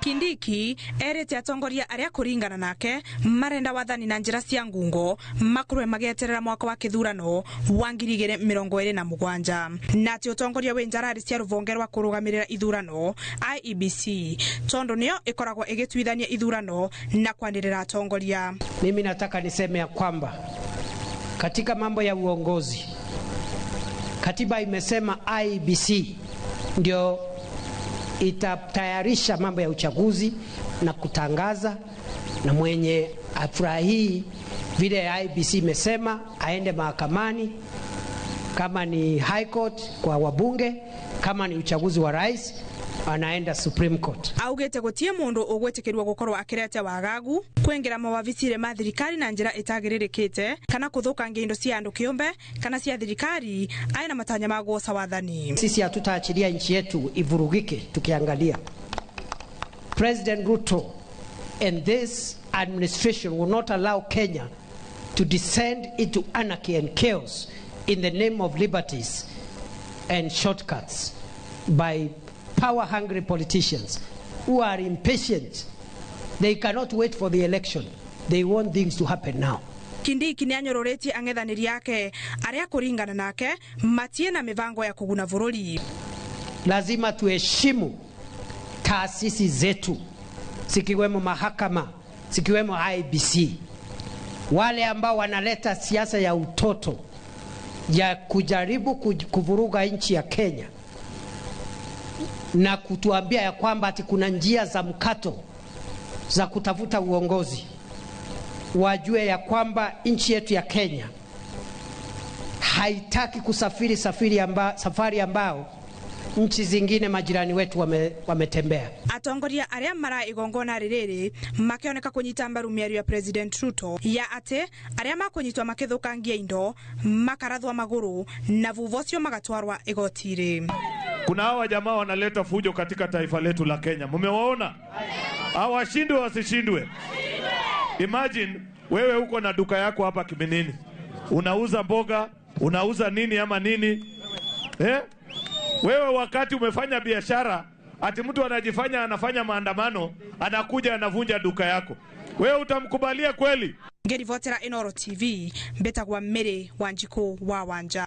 Kindiki erete atongoria aria kuringana nake marenda wathani na njira cia ngungo makurwe magieterera mwaka wa kithurano wa 2027 na ati utongoria we njarari cia ruvonge rwa kurugamirira ithurano IEBC tondo nio ikoragwo igituithania ithurano na kwandirira atongoria. Mimi nataka niseme ya kwamba katika mambo ya uongozi katiba imesema IEBC ndio itatayarisha mambo ya uchaguzi na kutangaza, na mwenye afurahi vile IEBC imesema aende mahakamani, kama ni High Court kwa wabunge, kama ni uchaguzi wa rais anaenda Supreme Court. Augete gutie mundu ugwetikirwa gukorwo akirete wagagu kwingira mawabicire ma thirikari na njira itagiririkite kana kuthukangia indo cia andu kiumbe kana cia thirikari aina matanya ma gwoca wathani. Sisi hatutaachilia nchi yetu ivurugike. Tukiangalia President Ruto and this administration will not allow Kenya to descend into anarchy and chaos in the name of liberties and shortcuts by power-hungry politicians who are impatient. They cannot wait for the election. They want things to happen now. Kindiki ni anyororeti ang'ethaniri yake aria kuringana nake matie na mivango ya kuguna vururi. Lazima tuheshimu taasisi zetu, sikiwemo mahakama, sikiwemo IEBC. Wale ambao wanaleta siasa ya utoto ya kujaribu kuvuruga nchi ya Kenya na kutuambia ya kwamba ati kuna njia za mkato za kutafuta uongozi, wajue ya kwamba nchi yetu ya Kenya haitaki kusafiri safari ambao nchi zingine majirani wetu wametembea. Atongoria aria mara igongona ririri makioneka kunyita mbaru miario ya President Ruto ya ate aria makunyitwa makithukangia indo makarathwa maguru na vuvocio magatwarwa igotiri. Kuna hawa jamaa wanaleta fujo katika taifa letu la Kenya. Mumewaona? Hawashindwe wasishindwe. Imagine wewe uko na duka yako hapa Kiminini. Unauza mboga, unauza nini ama nini? Wewe wakati umefanya biashara, ati mtu anafanya maandamano, anakuja anavunja duka yako. Wewe utamkubalia kweli? Ngeri votera Inoro TV, Betagwa Mere Wanjiko wa Wanja.